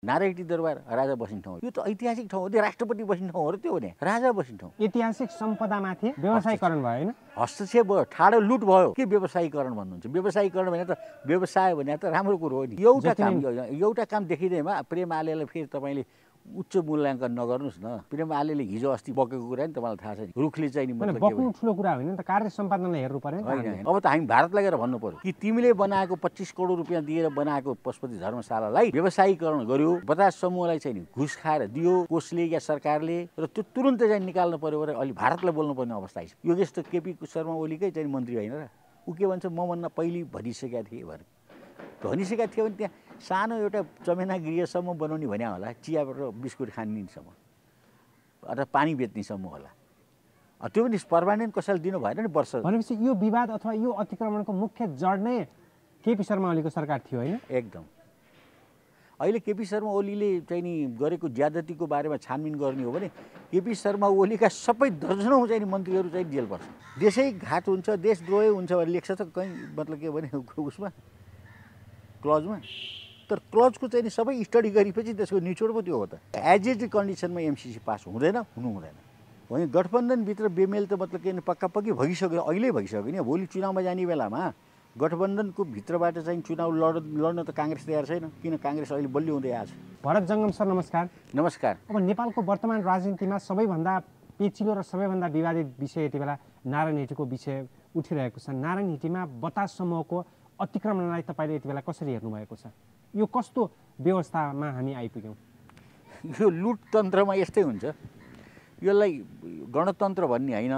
नारायणी दरबार राजा बस्ने ठाउँ, यो त ऐतिहासिक ठाउँ हो, त्यो राष्ट्रपति बस्ने ठाउँ हो र त्यो हो नि, राजा बस्ने ठाउँ। ऐतिहासिक सम्पदामाथि व्यवसायीकरण भयो हैन? हस्तक्षेप भयो, ठाडो लुट भयो। के व्यवसायीकरण भन्नुहुन्छ? व्यवसायीकरण भने त व्यवसाय भने त राम्रो कुरो हो नि। एउटा काम देखिँदैमा प्रेम आलेलाई फेरि तपाईँले उच्च मूल्याङ्कन नगर्नुहोस् न। प्रेम आलेले हिजो अस्ति बकेको कुरा नि तपाईँलाई थाहा छ नि। रुखले चाहिँ नि मतलब बक्नु ठुलो कुरा होइन नि त, कार्य सम्पादनलाई हेर्नु पर्यो नि। अब त हामी भारत लगेर भन्नु पर्यो कि तिमीले बनाएको 25 करोड रुपियाँ दिएर बनाएको पशुपति धर्मशालालाई व्यवसायीकरण गर्यो, बजाज समूहलाई चाहिँ नि घुस खाएर दियो कोषले या सरकारले, र त्यो तुरुन्तै चाहिँ निकाल्नु पर्यो भने अहिले भारतलाई बोल्नुपर्ने अवस्था आइसक्यो। योगेश त केपी शर्मा ओलीकै चाहिँ मन्त्री होइन र? ऊ के भन्छ, म भन्न पहिले भनिसकेका थिएँ भने भनिसकेका थियो भने त्यहाँ सानो एउटा चमेना गृहसम्म बनाउने भने होला, चिया र बिस्कुट खानिसम्म अथवा पानी बेच्नेसम्म होला। त्यो पनि पर्मानेन्ट कसैले दिनु भएन नि वर्ष। भनेपछि यो विवाद अथवा यो अतिक्रमणको मुख्य जड नै केपी शर्मा ओलीको सरकार थियो होइन? एकदम। अहिले केपी शर्मा ओलीले चाहिँ नि गरेको ज्यादतीको बारेमा छानबिन गर्ने हो भने केपी शर्मा ओलीका सबै दर्जनौँ चाहिँ नि मन्त्रीहरू चाहिँ जेल पर्छ। देशै घात हुन्छ, देशद्रोही हुन्छ भनेर लेख्छ त कहीँ, मतलब के भने उसमा क्लजमा। तर क्लजको चाहिँ नि सबै स्टडी गरेपछि त्यसको निचोड पो त्यो हो त। एज इज कन्डिसनमा एमसिसी पास हुँदैन, हुँदैन भने गठबन्धनभित्र बेमेल त मतलब के पक्कापक्की भइसक्यो, अहिले भइसक्यो नि। भोलि चुनावमा जाने बेलामा गठबन्धनको भित्रबाट चाहिँ चुनाव लड्न त काङ्ग्रेस तयार छैन, किन काङ्ग्रेस अहिले बलियो हुँदै आएको छ। भरत जङ्गम सर नमस्कार। नमस्कार। अब नेपालको वर्तमान राजनीतिमा सबैभन्दा पेचिलो र सबैभन्दा विवादित विषय यति बेला नारायण हिटीको विषय उठिरहेको छ। नारायण हिटीमा बतास समूहको अतिक्रमणलाई तपाईँले यति बेला कसरी हेर्नुभएको छ? यो कस्तो व्यवस्थामा हामी आइपुग्यौँ? यो लुटतन्त्रमा यस्तै हुन्छ। यसलाई गणतन्त्र भन्ने होइन,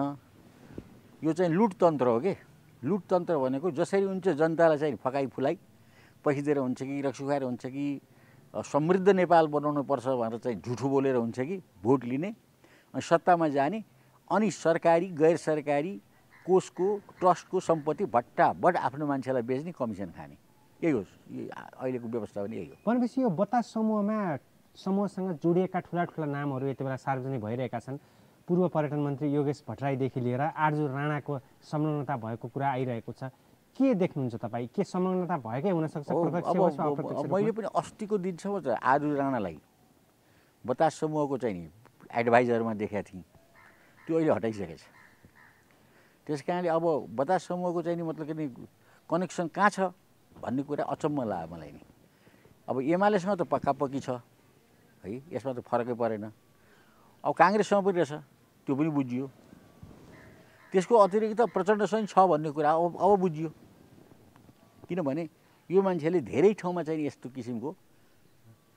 यो चाहिँ लुटतन्त्र हो कि। लुटतन्त्र भनेको जसरी हुन्छ जनतालाई चाहिँ फकाइ फुलाइ पैसा दिएर हुन्छ कि, रक्सी खुवाएर हुन्छ कि, समृद्ध नेपाल बनाउनु पर्छ भनेर चाहिँ झुठो बोलेर हुन्छ कि, भोट लिने अनि सत्तामा जाने, अनि सरकारी गैर सरकारी कोषको ट्रस्टको सम्पत्ति भट्टाभट आफ्नो मान्छेलाई बेच्ने, कमिसन खाने। यही हो अहिलेको व्यवस्था पनि, यही हो। भनेपछि यो बतास समूहसँग जोडिएका ठुला ठुला नामहरू यति बेला सार्वजनिक भइरहेका छन्। पूर्व पर्यटन मन्त्री योगेश भट्टराईदेखि लिएर आरजु राणाको संलग्नता भएको कुरा आइरहेको छ। के देख्नुहुन्छ तपाईँ? के संलग्नता भएकै हुनसक्छ? मैले पनि अस्तिको दिनसम्म आरजु राणालाई बतास समूहको चाहिँ नि एडभाइजरमा देखेको थिएँ, त्यो अहिले हटाइसकेको छ। त्यस कारणले अब बतास समूहको चाहिँ नि मतलब के कनेक्सन कहाँ छ भन्ने कुरा अचम्म लाग्यो मलाई नि। अब एमालेसँग त पक्कापक्की छ है, यसमा त फरकै परेन। अब काङ्ग्रेससँग पनि रहेछ, त्यो पनि बुझियो। त्यसको अतिरिक्त प्रचण्डसँग छ भन्ने कुरा अब बुझियो। किनभने यो मान्छेले धेरै ठाउँमा चाहिँ यस्तो किसिमको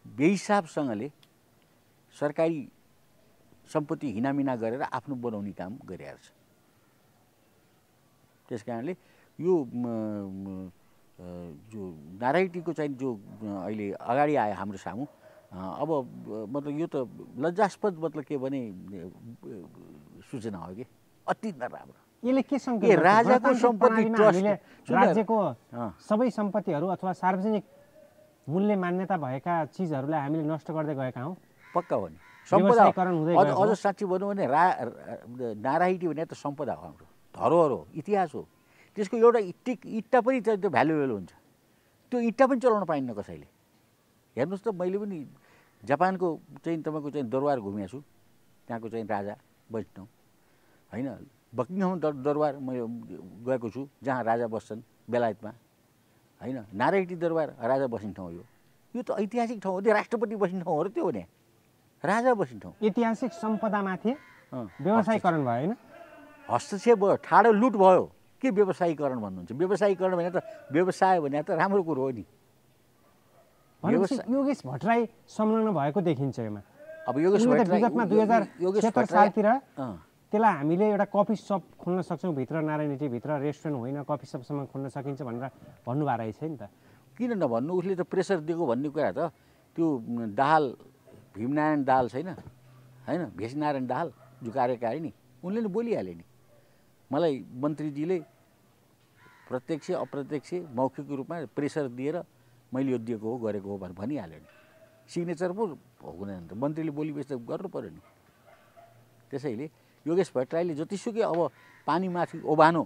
बेहिसाबसँगले सरकारी सम्पत्ति हिनामिना गरेर आफ्नो बनाउने काम गरिरहेको छ। त्यस कारणले यो जो नारायणीको चाहिँ जो अहिले अगाडि आयो हाम्रो सामु, अब मतलब यो त लज्जास्पद मतलब के भने सूचना हो कि अति नराम्रो। यसले के सङ्केत गर्छ? राजाको सम्पत्ति ट्रस्ट, राज्यको सबै सम्पत्तिहरू अथवा सार्वजनिक मूल्य मान्यता भएका चिजहरूलाई हामीले नष्ट गर्दै गएका हौँ। पक्का हो नि। सम्पदा अझ साँच्ची भनौँ भने नारायणी भने त सम्पदा हो, हाम्रो धरोहर हो, इतिहास हो। त्यसको एउटा इट्टा पनि त्यो भ्यालुएबल हुन्छ। त्यो इट्टा पनि चलाउन पाइन्न कसैले। हेर्नुहोस् त, मैले पनि जापानको चाहिँ तपाईँको चाहिँ दरबार घुमेको छु। त्यहाँको चाहिँ राजा वैष्णव होइन, बकिङहम दरबार मैले गएको छु, जहाँ राजा बस्छन् बेलायतमा होइन। नारायणी दरबार राजा बस्ने ठाउँ हो। यो त ऐतिहासिक ठाउँ हो, त्यो राष्ट्रपति बस्ने ठाउँ हो र त्यो हो नि, राजा बस्ने ठाउँ। ऐतिहासिक सम्पदामाथि व्यवसायीकरण भयो होइन? हस्तक्षेप भयो, ठाडो लुट भयो। के व्यवसायीकरण भन्नुहुन्छ? व्यवसायीकरण भने त व्यवसाय भने त राम्रो कुरो हो नि। योगेश भट्टराई संलग्न भएको देखिन्छ यसमा। अब योगेश भट्टराई विगतमा 2076 सालतिर त्यसलाई हामीले एउटा कफी सप खोल्न सक्छौँ भित्र, नारायणी भित्र रेस्टुरेन्ट होइन कफी सपसम्म खोल्न सकिन्छ भनेर भन्नुभएको रहेछ नि त। किन नभन्नु? उसले त प्रेसर दिएको भन्ने कुरा त त्यो दाहाल भीमनारायण दाहाल छैन होइन, भेषनारायण दाहाल जो कार्यकारी नि, उनले नि बोलिहाले नि। मलाई मन्त्रीजीले प्रत्यक्ष अप्रत्यक्ष मौखिक रूपमा प्रेसर दिएर मैले यो दिएको हो गरेको हो भनेर भनिहाल्यो नि। सिग्नेचर पो हुँदैन त, मन्त्रीले बोलीबेच त गर्नु पऱ्यो नि। त्यसैले योगेश भट्टराईले जतिसुकै अब पानीमाथि ओभानो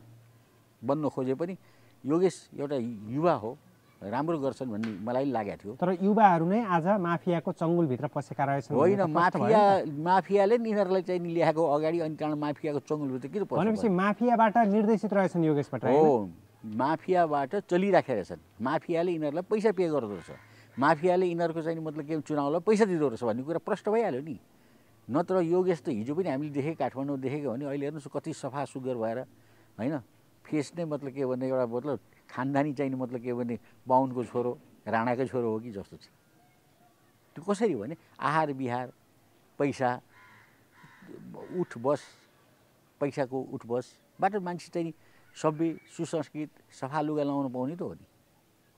बन्न खोजे पनि योगेश एउटा युवा हो, राम्रो गर्छन् भन्ने मलाई लागेको थियो। तर युवाहरू नै आज माफियाको चङ्गुलभित्र पसेका रहेछन् होइन, माफियाले नि यिनीहरूलाई चाहिँ नि ल्याएको अगाडि अनि त्यहाँबाट माफियाको चङ्गुलभित्र किन पस्छ? भनेपछि माफियाबाट निर्देशित रहेछन् योगेश भट्टराई। हो, माफियाबाट चलिराखेका रहेछन्। माफियाले यिनीहरूलाई पैसा पे गर्दो रहेछ, माफियाले यिनीहरूको चाहिँ मतलब के चुनावलाई पैसा दिँदो रहेछ भन्ने कुरा प्रष्ट भइहाल्यो नि। नत्र योगेश त हिजो पनि हामीले देखेँ, काठमाडौँ देखेको भने अहिले हेर्नुहोस् कति सफा सुग्घर भएर, होइन, फेस नै मतलब के भने एउटा मतलब खानदानी चाहिने मतलब के भने बाहुनको छोरो राणाकै छोरो हो कि जस्तो छ। त्यो कसरी भने आहार विहार, पैसा, उठ बस, पैसाको उठ बसबाट मान्छे चाहिँ सभ्य सुसंस्कृत सफा लुगा लगाउन पाउने त हो नि,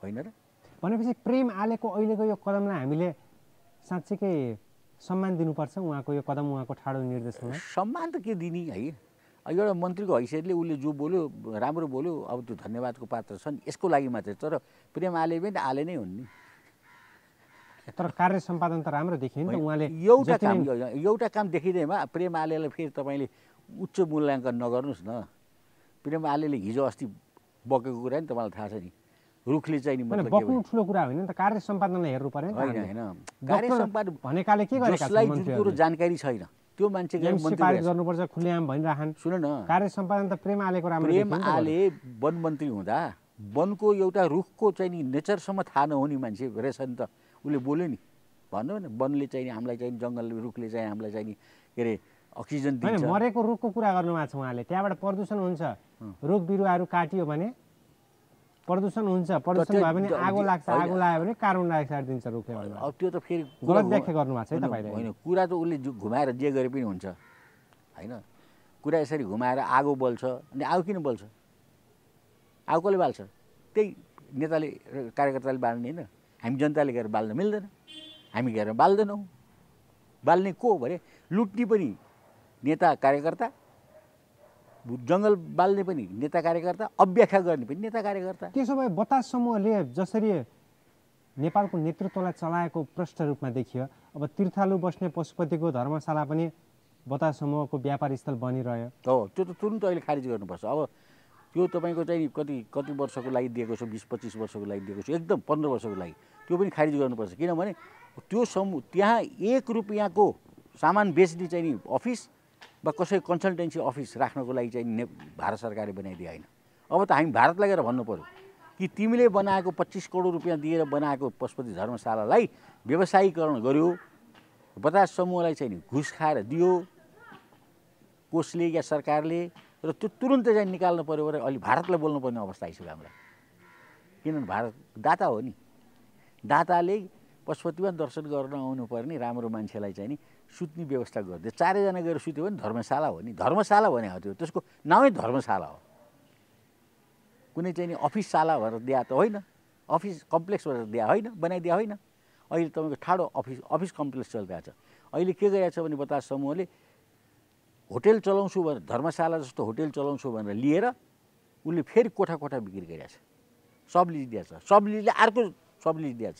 होइन र? भनेपछि प्रेम आलेको अहिलेको यो कदमलाई हामीले साँच्चीकै सम्मान दिनुपर्छ। उहाँको यो कदम, उहाँको ठाडो निर्देशनमा सम्मान त के दिने है? एउटा मन्त्रीको हैसियतले उसले जो बोल्यो राम्रो बोल्यो, अब त्यो धन्यवादको पात्र छन् यसको लागि मात्रै। तर प्रेम आले पनि त आले नै हुन् नि। तर कार्य सम्पादन त राम्रो देखियो नि त उहाँले। एउटा काम देखिँदैमा प्रेम आलेलाई फेरि तपाईँले उच्च मूल्याङ्कन नगर्नुहोस् न। प्रेम आलेले हिजो अस्ति बकेको कुरा नि तपाईँलाई थाहा छ नि। रुखले चाहिँ नि मतलब बक्नु ठुलो कुरा होइन नि त, कार्य सम्पादनलाई हेर्नु पर्यो नि। होइन, कार्य सम्पादन भनेकाले के गरेका छन्? जसलाई जुन कुरो जानकारी छैन त्यो मान्छे पारित गर्नुपर्छ खुलेआम भनिराखन्। सुन न, कार्य सम्पादन त प्रेम आलेको राम्रो। प्रेम आले वन मन्त्री हुँदा वनको एउटा रुखको चाहिँ नि नेचरसम्म थाहा नहुने मान्छे रहेछ नि त। उसले बोल्यो नि, भन्नु न, वनले चाहिँ हामीलाई चाहिँ जङ्गल रुखले चाहिँ हामीलाई चाहिँ नि के अरे अक्सिजन दिन्छ। मरेको रुखको कुरा गर्नुभएको छ उहाँले। त्यहाँबाट प्रदूषण हुन्छ, रुख बिरुवाहरू काटियो भने प्रदूषण हुन्छ, प्रदूषण भयो भने आगो लाग्छ, आगो लाग्यो भने कार्बन डाइअक्साइड दिन्छ रुखले। अब त्यो त फेरि गलत व्याख्या गर्नुभएको छ है तपाईँले। होइन, कुरा त उसले घुमाएर जे गरे पनि हुन्छ, होइन? कुरा यसरी घुमाएर आगो बल्छ, अनि आगो किन बल्छ? आगो कसले बाल्छ? त्यही नेताले कार्यकर्ताले बाल्ने होइन, हामी जनताले गएर बाल्न मिल्दैन, हामी गएर बाल्दैनौँ। बाल्ने को भने लुट्ने पनि नेता कार्यकर्ता, जङ्गल बाल्ने पनि नेता कार्यकर्ता, अव्याख्या गर्ने पनि नेता कार्यकर्ता। त्यसो भए बतास समूहले जसरी नेपालको नेतृत्वलाई चलाएको प्रष्ट रूपमा देखियो, अब तीर्थालु बस्ने पशुपतिको धर्मशाला पनि बतास समूहको व्यापार स्थल बनिरह्यो। हो, त्यो त तुरुन्त अहिले खारिज गर्नुपर्छ। अब त्यो तपाईँको चाहिँ कति वर्षको लागि दिएको छ, 20-25 वर्षको लागि दिएको छ, एकदम 15 वर्षको लागि, त्यो पनि खारिज गर्नुपर्छ। किनभने त्यो समूह त्यहाँ 1 रुपियाँको सामान बेच्ने चाहिँ नि अफिस वा कसै कन्सल्टेन्सी अफिस राख्नको लागि चाहिँ भारत सरकारले बनाइदिए होइन। अब त हामी भारतलाई गएर भन्नु पऱ्यो कि तिमीले बनाएको 25 करोड रुपियाँ दिएर बनाएको पशुपति धर्मशालालाई व्यवसायीकरण गर्यो, बतास समूहलाई चाहिँ नि घुस खाएर दियो कोषले या सरकारले, र त्यो तुरुन्तै चाहिँ निकाल्नु पऱ्यो भने अहिले भारतलाई बोल्नुपर्ने अवस्था आइसक्यो हामीलाई। किनभने भारत दाता हो नि। दाताले पशुपतिमा दर्शन गर्न आउनुपर्ने राम्रो मान्छेलाई चाहिँ नि सुत्ने व्यवस्था गरिदियो। 4 जना गएर सुत्यो भने धर्मशाला हो नि। धर्मशाला भने हो, त्यो त्यसको नामै धर्मशाला हो। कुनै चाहिँ नि अफिसशाला भएर दिया त होइन, अफिस कम्प्लेक्स भएर दिया होइन, बनाइदिया होइन। अहिले तपाईँको ठाडो अफिस कम्प्लेक्स चलिरहेको छ। अहिले के गरिरहेको छ भने बतास समूहले होटेल चलाउँछु भनेर, धर्मशाला जस्तो होटेल चलाउँछु भनेर लिएर उसले फेरि कोठा बिक्री गरिरहेछ। सबलिज दिएछ, सबलिजले अर्को सबलिज दिएछ,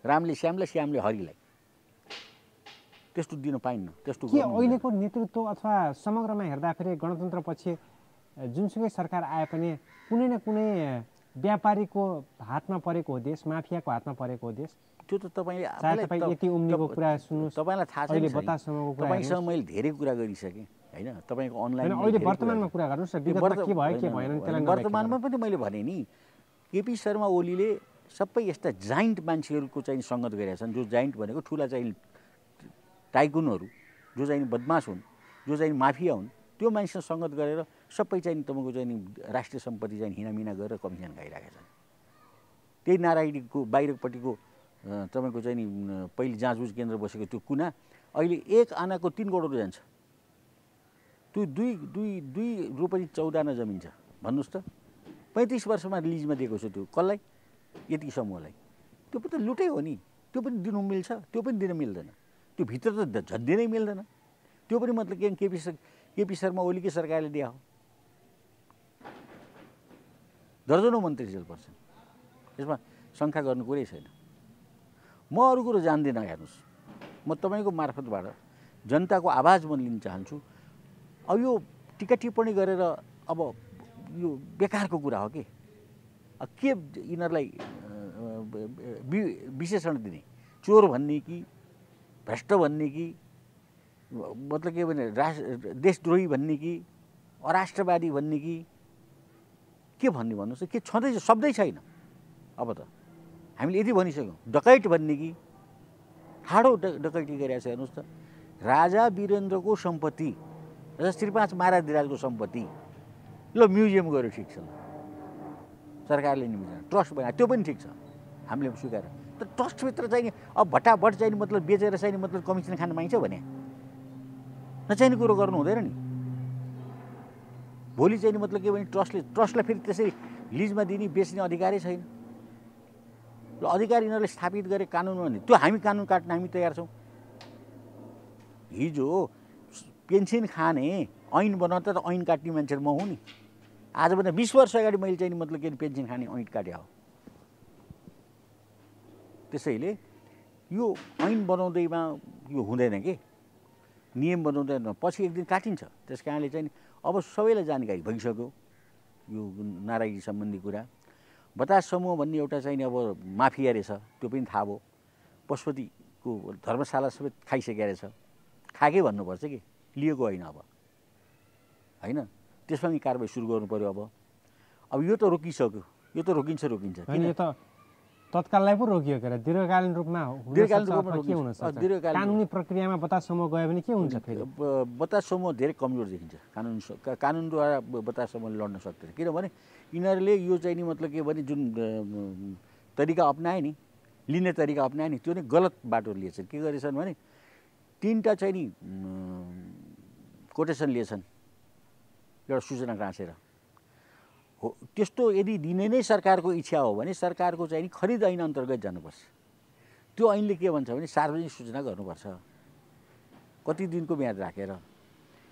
रामले श्यामलाई, श्यामले हरिलाई। त्यस्तो दिन पाइन्न। त्यस्तो के अहिलेको नेतृत्व अथवा समग्रमा हेर्दाखेरि गणतन्त्रपछि जुनसुकै सरकार आए पनि कुनै न कुनै व्यापारीको हातमा परेको हो देश, माफियाको हातमा परेको हो देश? त्यो त तपाईँ यति उम्नेको कुरा सुन्नुहोस्, तपाईँलाई थाहा छैन। बतासम्मको कुरा तपाईँसँग मैले धेरै कुरा गरिसकेँ होइन। तपाईँको अनलाइन अहिले वर्तमानमा कुरा गर्नुहोस् न, विगतमा के भयो के भएन त्यसलाई। वर्तमानमा पनि मैले भने नि, केपी शर्मा ओलीले सबै यस्ता जाइन्ट मान्छेहरूको चाहिँ सङ्गत गरेका छन्, जो जाइन्ट भनेको ठुला चाहिँ टाइकुनहरू, जो चाहिँ बदमास हुन्, जो चाहिँ माफिया हुन्, त्यो मान्छेसँग सङ्गत गरेर सबै चाहिँ तपाईँको चाहिँ राष्ट्रिय सम्पत्ति चाहिँ हिनामिना गरेर कमिसन खाइरहेका छन्। त्यही नारायणीको बाहिरपट्टिको तपाईँको चाहिँ नि पहिले जाँचबुझ केन्द्र बसेको त्यो कुना अहिले 1 आनाको 3 करोड जान्छ। त्यो 2 रुपैयाँ 14 आना जमिन छ। भन्नुहोस् त, 35 वर्षमा लिजमा दिएको छ त्यो कसलाई? यति समूहलाई। त्यो पनि त लुटै हो नि। त्यो पनि दिनु मिल्छ, त्यो पनि दिन मिल्दैन। त्यो भित्र त झन्दिनै मिल्दैन। त्यो पनि मतलब केपी शर्मा ओलीकै सरकारले दिया हो। दर्जनौँ मन्त्री जेल पर्छन्, यसमा शङ्का गर्नु कुरै छैन। म अरू कुरो जान्दिनँ। हेर्नुहोस्, म तपाईँको मार्फतबाट जनताको आवाज म लिन चाहन्छु। अब यो टिका टिप्पणी गरेर अब यो बेकारको कुरा हो कि के यिनीहरूलाई विशेषण दिने, चोर भन्ने कि भ्रष्ट भन्ने कि मतलब के भने देशद्रोही भन्ने कि अराष्ट्रवादी भन्ने कि के भन्ने भन्नुहोस्, के छँदैछ? शब्दै छैन। अब त हामीले यति भनिसक्यौँ, डकैत भन्ने कि ठाडो डकैती गरिरहेको छ। हेर्नुहोस् त, राजा वीरेन्द्रको सम्पत्ति, राजा श्री 5 महाराजको सम्पत्ति ल म्युजियम गऱ्यो, ठिक छ, सरकारले निम्ति ट्रस्ट बनायो, त्यो पनि ठिक छ, हामीले स्वीकार। तर ट्रस्टभित्र चाहिँ नि अब भट्टाभट चाहिँ नि मतलब बेचेर चाहिँ नि मतलब कमिसन खान पाइन्छ भने नचाहिने कुरो गर्नु हुँदैन नि। भोलि चाहिँ नि मतलब के भने ट्रस्टलाई फेरि त्यसरी लिजमा दिने बेच्ने अधिकारै छैन। ल अधिकार यिनीहरूले स्थापित गरे कानुनमा भने त्यो हामी कानुन काट्न हामी तयार छौँ। हिजो पेन्सन खाने ऐन बनाउँदा त ऐन काट्ने मान्छे म हुँ नि। आजभन्दा 20 वर्ष अगाडि मैले चाहिँ मतलब के पेन्सन खाने ऐन काटे हो। त्यसैले यो ऐन बनाउँदैमा यो हुँदैन के, नियम बनाउँदैन, पछि एक दिन काटिन्छ। त्यस कारणले चाहिँ अब सबैलाई जानकारी भइसक्यो यो नारायणी सम्बन्धी कुरा। बतास समूह भन्ने एउटा चाहिँ अब माफिया रहेछ, त्यो पनि थाहा भयो। पशुपतिको धर्मशाला सबै खाइसकेको रहेछ, खाएकै भन्नुपर्छ कि लिएको होइन। अब होइन, त्यसमा पनि कारबाही सुरु गर्नु पर्यो। अब यो त रोकिसक्यो, यो त रोकिन्छ। यो त तत्काललाई पो रोकियो के, दीर्घकालीन रूपमा कानुनी प्रक्रियामा बतास समूह गयो भने के हुन्छ फेरि? बतास समूह धेरै कमजोर देखिन्छ। कानुनद्वारा बतास समूहले लड्न सक्दैन, किनभने यिनीहरूले यो चाहिँ नि मतलब के भने जुन तरिका अप्नाए नि, लिने तरिका अप्नाए नि, त्यो नै गलत बाटो लिएछन्। के गरेछन् भने 3टा चाहिँ नि कोटेसन लिएछन् एउटा सूचना गाँसेर। हो, त्यस्तो यदि दिने नै सरकारको इच्छा हो भने सरकारको चाहिँ नि खरिद ऐन अन्तर्गत जानुपर्छ। त्यो ऐनले के भन्छ भने सार्वजनिक सूचना गर्नुपर्छ कति दिनको म्याद राखेर।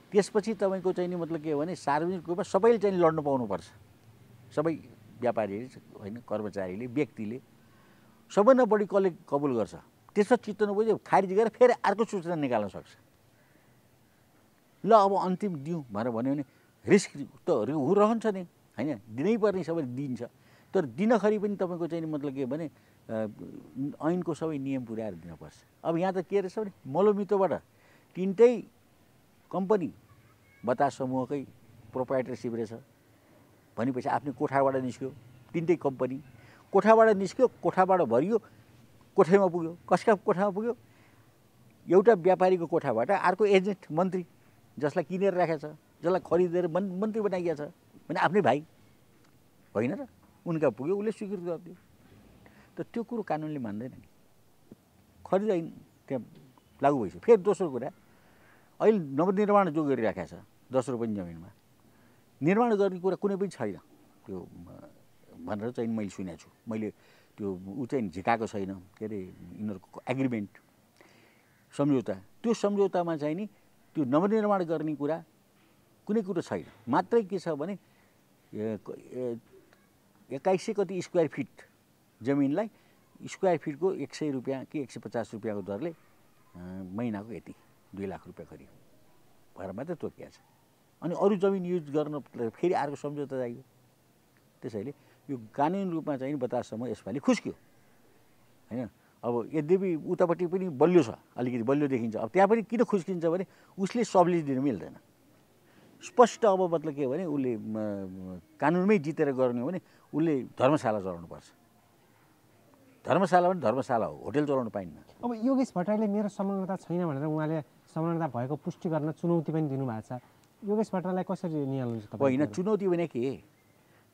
त्यसपछि तपाईँको चाहिँ नि मतलब के हो भने सार्वजनिक रूपमा सबैले चाहिँ लड्न पाउनुपर्छ। सबै व्यापारीले होइन, कर्मचारीले, व्यक्तिले सबभन्दा बढी कसले कबुल गर्छ, त्यसमा चित्त नबुझ्यो खारिज गरेर फेरि अर्को सूचना निकाल्न सक्छ। ल अब अन्तिम दिउँ भनेर भन्यो भने रिस्क त रहन्छ नि, होइन, दिनैपर्ने सबैले दिन्छ। तर दिनखरि पनि तपाईँको चाहिँ मतलब के भने ऐनको सबै नियम पुर्याएर दिनुपर्छ। अब यहाँ त के रहेछ भने मलोमितोबाट 3टै कम्पनी बतास समूहकै प्रोप्राइटरसिप रहेछ भनेपछि आफ्नो कोठाबाट निस्क्यो। 3टै कम्पनी कोठाबाट निस्क्यो, कोठाबाट भरियो, कोठैमा पुग्यो। कसका कोठामा पुग्यो? एउटा व्यापारीको कोठाबाट अर्को एजेन्ट मन्त्री जसलाई किनेर राखेको छ, जसलाई खरिदेर मन्त्री बनाइएको छ भने आफ्नै भाइ होइन र, उनका पुग्यो, उसले स्वीकृत गरिदियो। त त्यो कुरो कानुनले मान्दैन नि। खरिद ऐन त्यहाँ लागू भइसक्यो। फेरि दोस्रो कुरा, अहिले नवनिर्माण जो गरिराखेको छ 10 रुपैयाँ जमिनमा निर्माण गर्ने कुरा कुनै पनि छैन त्यो भनेर चाहिँ मैले सुनेको छु। मैले त्यो चाहिँ झिकाएको छैन, के अरे यिनीहरूको एग्रिमेन्ट सम्झौता, त्यो सम्झौतामा चाहिँ नि त्यो नवनिर्माण गर्ने कुरा कुनै कुरो छैन। मात्रै के छ भने 2100 कति स्क्वायर फिट जमिनलाई स्क्वायर फिटको 100 रुपियाँ कि 150 रुपियाँको दरले महिनाको यति 2 लाख रुपियाँ करिब भएर मात्रै तोकिएको छ। अनि अरू जमिन युज गर्न फेरि अर्को सम्झौता चाहियो। त्यसैले यो कानुनी रूपमा चाहिँ बतास समूह यसपालि खुस्क्यो होइन। अब यद्यपि उतापट्टि पनि बलियो छ, अलिकति बलियो देखिन्छ। अब त्यहाँ पनि किन खुस्किन्छ भने उसले सबलिज दिन मिल्दैन। स्पष्ट अब मतलब के भने उसले कानुनमै जितेर गर्ने हो भने उसले धर्मशाला चलाउनुपर्छ। धर्मशाला पनि धर्मशाला हो, होटेल चलाउनु पाइन्न। अब योगेश भट्टराईले मेरो संलग्नता छैन भनेर उहाँले संलग्नता भएको पुष्टि गर्न चुनौती पनि दिनुभएको छ। योगेश भट्टराईलाई कसरी निहाल्नुहुन्छ तपाईँ? होइन, चुनौती भने के,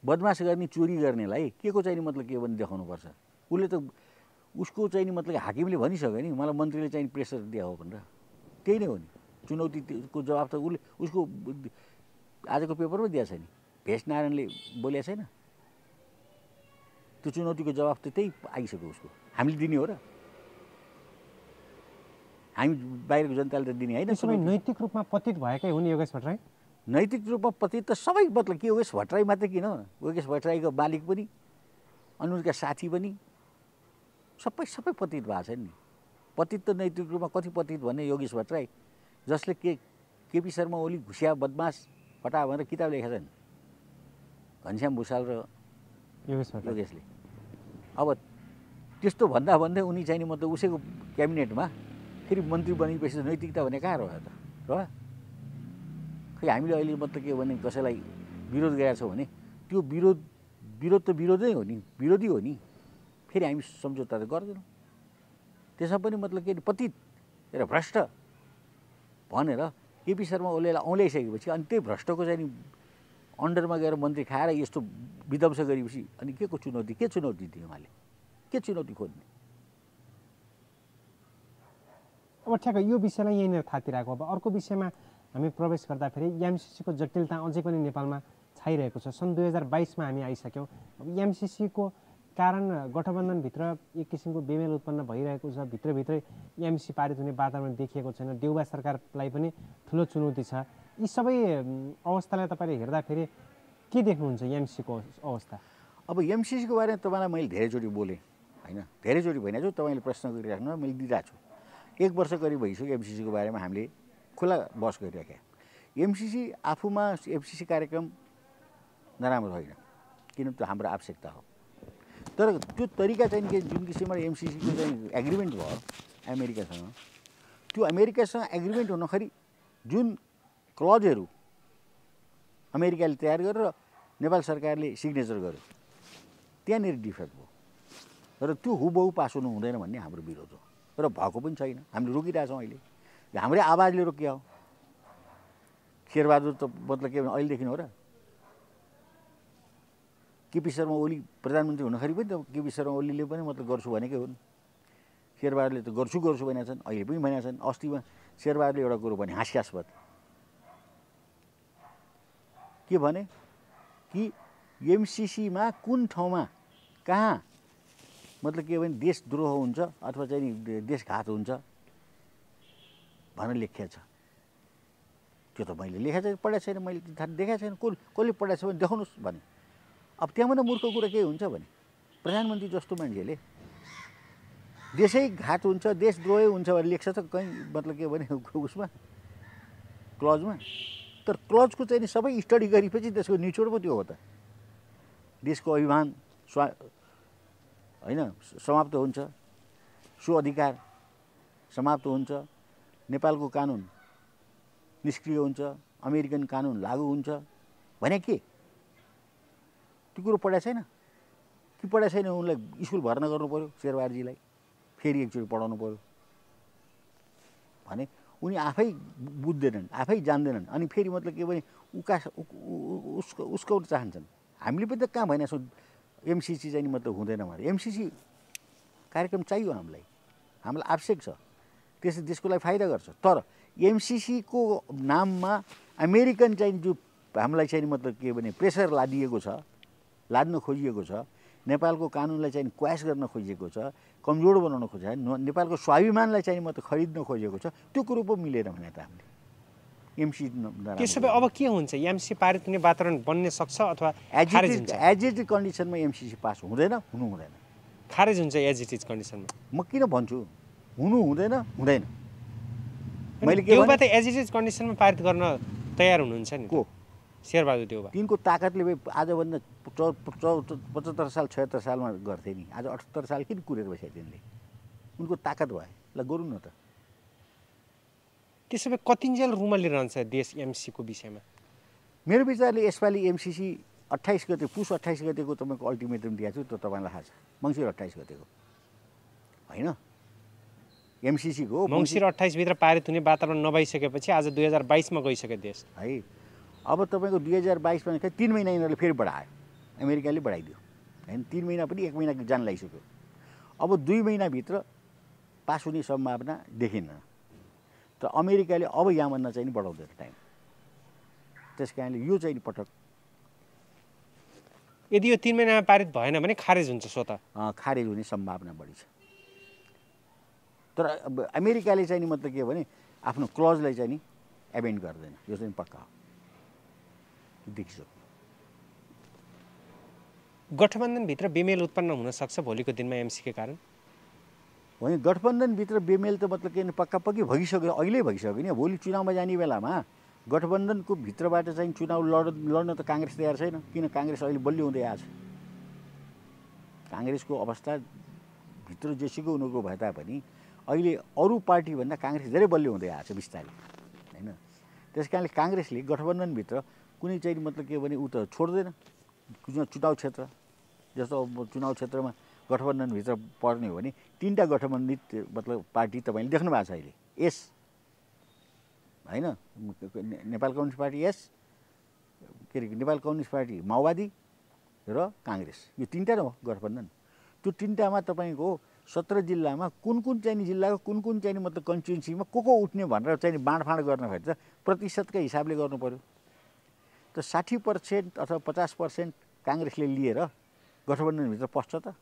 बदमास गर्ने, चोरी गर्नेलाई के को चाहिँ मतलब के भने देखाउनुपर्छ। उसले त उसको चाहिँ नि मतलब हाकिमले भनिसक्यो नि मलाई मन्त्रीले चाहिँ प्रेसर दिया हो भनेर। त्यही नै हो नि चुनौतीको जवाब त उसले उसको आजको पेपरमा दिएको छ नि, भेष नारायणले बोलेको छैन। त्यो चुनौतीको जवाब त त्यही आइसक्यो उसको। हामीले दिने हो र? हामी बाहिरको जनताले त दिने होइन। नैतिक रूपमा पतित भएकै हुन् योगेश भट्टराई? नैतिक रूपमा पतित त सबै मतलब के योगेश भट्टराई मात्रै किन, योगेश भट्टराईको मालिक पनि अनि उनका साथी पनि सबै पतित भएको छ नि। पतित त नैतिक रूपमा कति पतित भन्ने योगेश भट्टराई जसले केपी शर्मा ओली घुसिया बदमास फटा भनेर किताब लेखेका छन्। घनश्याम भुषाल र योगेशले। अब त्यस्तो भन्दा भन्दै उनी चाहिँ नि मतलब उसैको क्याबिनेटमा फेरि मन्त्री बनेपछि नैतिकता भने कहाँ रह्यो त र खै हामीले अहिले मतलब के भने कसैलाई विरोध गरेका छौँ भने त्यो विरोध त विरोधै हो नि, विरोधी हो नि, फेरि हामी सम्झौता त गर्दैनौँ। त्यसमा पनि मतलब के पतित र भ्रष्ट भनेर केपी शर्मा ओलीलाई औल्याइसकेपछि अनि त्यही भ्रष्टको चाहिँ नि अन्डरमा गएर मन्त्री खाएर यस्तो विध्वंस गरेपछि अनि के चुनौती दियो उहाँले, के चुनौती खोज्ने? अब ठ्याक्क यो विषयलाई यहीँनिर थातिरहेको। अब अर्को विषयमा हामी प्रवेश गर्दाखेरि एमसिसीको जटिलता अझै पनि नेपालमा छाइरहेको छ। सन् 2022मा हामी आइसक्यौँ। अब एमसिसीको कारण गठबन्धनभित्र एक किसिमको बेमेल उत्पन्न भइरहेको छ। भित्रभित्रै एमसिसी पारित हुने वातावरण देखिएको छैन। देउबा सरकारलाई पनि ठुलो चुनौती छ। यी सबै अवस्थालाई तपाईँले हेर्दाखेरि के देख्नुहुन्छ एमसिसीको अवस्था? अब एमसिसीको बारेमा तपाईँलाई मैले धेरैचोटि बोलेँ होइन, धेरैचोटि भएन जो तपाईँले प्रश्न गरिराख्नु मैले दिइरहेको छु। 1 वर्ष करिब भइसक्यो एमसिसीको बारेमा हामीले खुला बहस गरिराखेँ। एमसिसी आफूमा एमसिसी कार्यक्रम नराम्रो होइन, किन त्यो हाम्रो आवश्यकता हो। तर त्यो तरिका चाहिँ के जुन किसिमबाट एमसिसीको चाहिँ एग्रिमेन्ट भयो अमेरिकासँग, त्यो अमेरिकासँग एग्रिमेन्ट हुँदाखेरि जुन क्लजहरू अमेरिकाले तयार गरेर नेपाल सरकारले सिग्नेचर गर्यो त्यहाँनिर डिफेक्ट भयो र त्यो हुबहु पास हुनु हुँदैन भन्ने हाम्रो विरोध हो र भएको पनि छैन। हामीले रोकिरहेछौँ। अहिले हाम्रै आवाजले रोकिया हो। शेरबहादुर त मतलब के भने अहिलेदेखि हो र केपी शर्मा ओली प्रधानमन्त्री हुँदाखेरि पनि त केपी शर्मा ओलीले पनि मतलब गर्छु भनेकै हुन्। शेरबहादुरले त गर्छु भनेका छन्, अहिले पनि भनेका छन्। अस्तिमा शेरबहादुरले एउटा कुरो भने हास्यास्पद के भने कि एमसिसीमा कुन ठाउँमा कहाँ मतलब के भने देशद्रोह हुन्छ अथवा चाहिँ देशघात हुन्छ भनेर लेखिएको छ। त्यो त मैले लेखेको छैन, पढाएको छैन, मैले देखाएको छैन। कसले पढाएको छ भने देखाउनुहोस् भने। अब त्यहाँबाट मूर्ख कुरा के हुन्छ भने प्रधानमन्त्री जस्तो मान्छेले देशै घात हुन्छ देशद्रोह हुन्छ भनेर लेख्छ त कहीँ मतलब के भने उसमा क्लजमा। तर क्लजको चाहिँ सबै स्टडी गरेपछि त्यसको निचोड पो त्यो हो त। देशको अभिमान होइन समाप्त हुन्छ, सो अधिकार समाप्त हुन्छ, नेपालको कानुन निष्क्रिय हुन्छ, अमेरिकन कानुन लागू हुन्छ भने के त्यो कुरो पढाएको छैन कि पढाएको छैन? उनलाई स्कुल भर्ना गर्नु पऱ्यो शेरबहादुरजीलाई, फेरि एकचोटि पढाउनु पऱ्यो भने उनी आफै बुझ्दैनन्, आफै जान्दैनन्। अनि फेरि मतलब के भने उसको चाहन्छन्। हामीले पनि त कहाँ भनेको छौँ एमसिसी चाहिँ मतलब हुँदैन भनेर। एमसिसी कार्यक्रम चाहियो हामीलाई आवश्यक छ, त्यसले देशको लागि फाइदा गर्छ। तर एमसिसीको नाममा अमेरिकन चाहिँ जो हामीलाई चाहिँ मतलब के भने प्रेसर लाद्न खोजिएको छ, नेपालको कानुनलाई चाहिँ क्वास गर्न खोजिएको छ, कमजोर बनाउन खोजेको छ, नेपालको स्वाभिमानलाई चाहिँ मतलब खरिद्न खोजेको छ, त्यो कुरो पो मिलेन भने त हामीले एमसिसी त्यसो भए अब के हुन्छ? एमसिसी पारित हुने वातावरण बन्ने सक्छ अथवा खारेज हुन्छ? एज इट इज कन्डिसनमा एमसिसी पास हुँदैन, हुनु हुँदैन। खारेज हुन्छ एज इट इज कन्डिसनमा? म किन भन्छु हुनु हुँदैन? हुँदैन। मैले के भने एज इट इज कन्डिसनमा पारित गर्न तयार हुनुहुन्छ नि? को? शेरबहादुर देउबा। तिनको ताकतले आजभन्दा 75 साल 76 सालमा गर्थे नि, आज 78 साल किन कुरेर बस्यो तिनले? उनको ताकत भयो ल गरौँ न त। त्यसो भए कतिन्जेल रुमलिरहन्छ देश एमसिसीको विषयमा? मेरो विचारले यसपालि एमसिसी 28 गते पुस 28 गतेको तपाईँको अल्टिमेटम दिएको छु, त्यो तपाईँलाई थाहा छ। मङ्सिर 28 गतेको होइन एमसिसीको मङ्सिर 28 भित्र पारित हुने वातावरण नभइसकेपछि आज 2022मा गइसक्यो देश है। अब तपाईँको 2022मा 3 महिना यिनीहरूले फेरि बढायो, अमेरिकाले बढाइदियो होइन। 3 महिना पनि 1 महिना जान लागिसक्यो। अब 2 महिनाभित्र पास हुने सम्भावना देखिन्न। तर अमेरिकाले अब यहाँभन्दा चाहिँ बढाउँदैन टाइम। त्यस कारणले यो चाहिँ पटक यदि यो 3 महिनामा पारित भएन भने खारेज हुन्छ, स्वतः खारेज हुने सम्भावना बढी छ। तर अब अमेरिकाले चाहिँ मतलब के भने आफ्नो क्लजलाई चाहिँ एबेन्ड गर्दैन, यो चाहिँ पक्का हो देखिसक्यो। गठबन्धनभित्र बेमेल उत्पन्न हुन सक्छ भोलिको दिनमा एमसिसीको कारण? होइन, गठबन्धनभित्र बेमेल त मतलब के पक्का पक्की भइसक्यो, अहिले भइसक्यो नि। भोलि चुनावमा जाने बेलामा गठबन्धनको भित्रबाट चाहिँ चुनाव लड्न त काङ्ग्रेस तयार छैन, किन काङ्ग्रेस अहिले बलियो हुँदै आएको छ। काङ्ग्रेसको अवस्था भित्र जेसुकै उनीहरूको भए तापनि अहिले अरू पार्टीभन्दा काङ्ग्रेस धेरै बलियो हुँदै आएको छ बिस्तारै होइन। त्यस कारणले काङ्ग्रेसले गठबन्धनभित्र कुनै चाहिँ मतलब के भने ऊ त छोड्दैन। चुनाव क्षेत्र जस्तो चुनाव क्षेत्रमा गठबन्धनभित्र पर्ने हो भने 3टा गठबन्धित मतलब पार्टी तपाईँले देख्नु भएको छ अहिले। एस होइन, नेपाल कम्युनिस्ट पार्टी एस, के अरे नेपाल कम्युनिस्ट पार्टी माओवादी र काङ्ग्रेस, यो 3टा हो गठबन्धन। त्यो 3टामा तपाईँको 17 जिल्लामा कुन चाहिँ जिल्लाको कुन चाहिँ मतलब कन्स्टिट्युन्सीमा को उठ्ने भनेर चाहिँ बाँडफाँड गर्दाखेरि त प्रतिशतकै हिसाबले गर्नु पर्यो। त 60% अथवा 50% काङ्ग्रेसले लिएर गठबन्धनभित्र पस्छ त?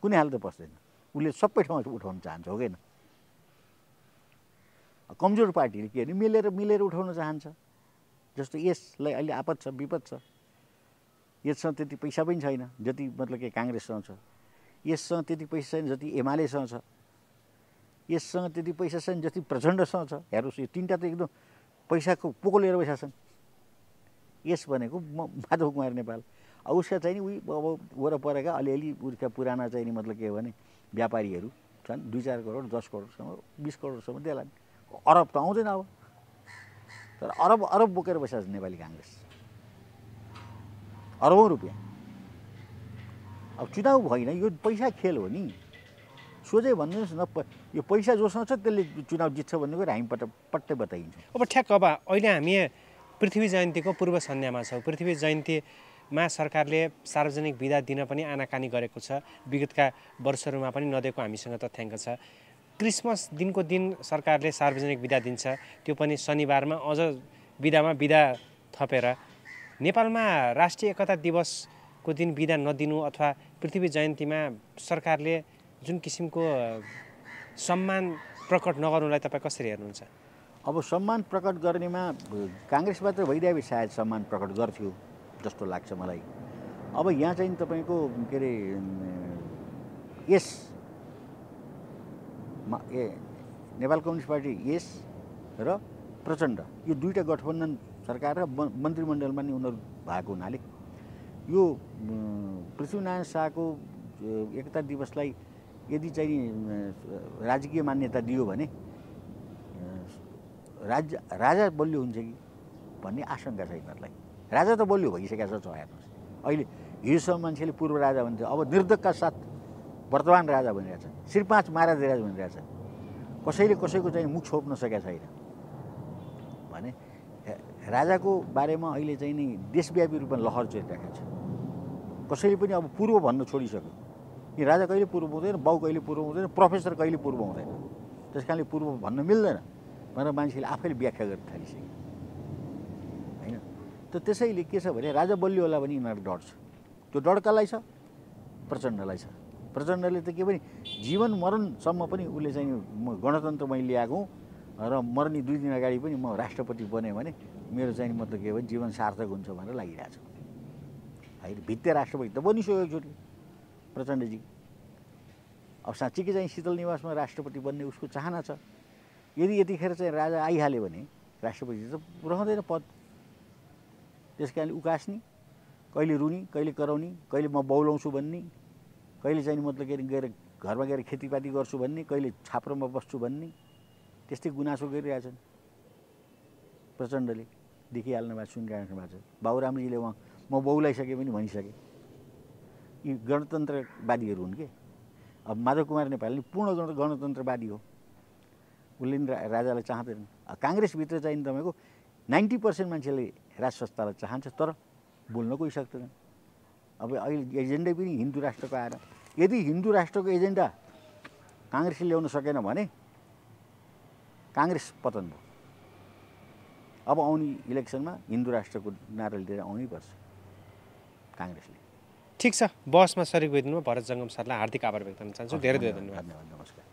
कुनै हाल त पस्दैन। उसले सबै ठाउँमा उठाउन चाहन्छ, हो कि होइन? कमजोर पार्टीले के भने मिलेर उठाउन चाहन्छ। जस्तो यसलाई अहिले आपद छ, विपद छ, यससँग त्यति पैसा पनि छैन जति मतलब के काङ्ग्रेससँग छ, यससँग त्यति पैसा छैन जति एमालेसँग छ, यससँग त्यति पैसा छैन जति प्रचण्डसँग छ। हेर्नुहोस्, यो 3टा त एकदम पैसाको पोको लिएर बसेका छन्। यस भनेको माधव कुमार नेपाल, उसका चाहिँ नि अब वरपरका अलिअलि उसका पुराना चाहिँ नि मतलब के भने व्यापारीहरू छन्, 2-4 करोड 10 करोडसम्म 20 करोडसम्म देलान्। अरब त आउँदैन अब, तर अरब बोकेर बसेको छ नेपाली काङ्ग्रेस, अरबौँ रुपियाँ। अब चुनाव होइन, यो पैसा खेल हो नि। सोझै भन्नुहोस् न, यो पैसा जोसँग छ त्यसले चुनाव जित्छ भन्ने कुरा हामी पट्टै बताइन्छ। अब ठ्याक्क अब अहिले हामी पृथ्वी जयन्तीको पूर्व सन्ध्यामा छौँ। पृथ्वी जयन्तीमा सरकारले सार्वजनिक बिदा दिन पनि आनाकानी गरेको छ। विगतका वर्षहरूमा पनि नदिएको हामीसँग तथ्याङ्क छ। क्रिसमस दिनको दिन सरकारले सार्वजनिक बिदा दिन्छ, त्यो पनि शनिबारमा, अझ बिदामा बिदा थपेर। नेपालमा राष्ट्रिय एकता दिवसको दिन बिदा नदिनु अथवा पृथ्वी जयन्तीमा सरकारले जुन किसिमको सम्मान प्रकट नगर्नुलाई तपाईँ कसरी हेर्नुहुन्छ? अब सम्मान प्रकट गर्नेमा काङ्ग्रेस मात्र भइदिए सायद सम्मान प्रकट गर्थ्यो जस्तो लाग्छ मलाई। अब यहाँ चाहिँ तपाईँको के अरे यस नेपाल कम्युनिस्ट पार्टी यस र प्रचण्ड, यो 2टा गठबन्धन सरकार र मन्त्रीमण्डलमा नि उनीहरू भएको हुनाले यो पृथ्वीनारायण शाहको एकता दिवसलाई यदि चाहिँ राजकीय मान्यता दियो भने राजा बलियो हुन्छ कि भन्ने आशंका छ यिनीहरूलाई। राजा त बलियो भइसकेको छ। हेर्नुहोस्, अहिले हिजोसम्म मान्छेले पूर्व राजा भन्थ्यो, अब निर्धक्का साथ वर्तमान राजा भनिरहेछ, श्री 5 महाराज राजा भनिरहेछ। कसैले कसैको चाहिँ मुख छोप्न सकेका छैन भने राजाको बारेमा अहिले चाहिँ नि देशव्यापी रूपमा लहर चलिरहेको छ। कसैले पनि अब पूर्व भन्न छोडिसक्यो। कि राजा कहिले पूर्व हुँदैन, बाउ कहिले पूर्व हुँदैन, प्रोफेसर कहिले पूर्व हुँदैन। त्यस कारणले पूर्व भन्न मिल्दैन भनेर मान्छेले आफैले व्याख्या गर्न थालिसक्यो होइन। त त्यसैले के छ भने राजा बलियो होला भने यिनीहरू डर छ। त्यो डर कसलाई छ? प्रचण्डलाई छ। प्रचण्डले त के भने जीवन मरणसम्म पनि उसले चाहिँ म गणतन्त्र मैले ल्याएको र मर्ने 2 दिन अगाडि पनि म राष्ट्रपति बने भने मेरो चाहिँ मतलब के भने जीवन सार्थक हुन्छ भनेर लागिरहेछ। होइन, भित्ते राष्ट्रपति त बनिसक्यो एकचोटि प्रचण्डजी। अब साँच्चीकै चाहिँ शीतल निवासमा राष्ट्रपति बन्ने उसको चाहना छ। यदि यतिखेर चाहिँ राजा आइहाल्यो भने राष्ट्रपति त रहँदैन पद। त्यस कारणले उकास्ने, कहिले रुनी, कहिले कराउने, कहिले म बौलाउँछु भन्ने, कहिले चाहिँ मतलब के गएर घरमा गएर खेतीपाती गर्छु भन्ने, कहिले छाप्रोमा बस्छु भन्ने, त्यस्तै गुनासो गरिरहेछन् प्रचण्डले। देखिहाल्नु भएको, सुनिराख्नु भएको छ। बाबुरामजीले उहाँ म बौलाइसके पनि भनिसके। यी गणतन्त्रवादीहरू हुन् के। अब माधव कुमार नेपालले पूर्ण गणतन्त्रवादी हो, उसले नि राजालाई चाहँदैन। काङ्ग्रेसभित्र चाहिँ तपाईँको 90% मान्छेले राज संस्थालाई चाहन्छ, तर बोल्न कोही सक्दैन। अब अहिले एजेन्डै पनि हिन्दू राष्ट्रको आएर, यदि हिन्दू राष्ट्रको एजेन्डा काङ्ग्रेसले ल्याउन सकेन भने काङ्ग्रेस पतन भयो। अब आउने इलेक्सनमा हिन्दू राष्ट्रको नारा लिएर आउनै पर्छ काङ्ग्रेसले। ठिक छ, बहसमा सरिक भइदिनु भरत जङ्गम सरलाई हार्दिक आभार व्यक्त गर्न चाहन्छु। धेरै धेरै धन्यवाद। नमस्कार।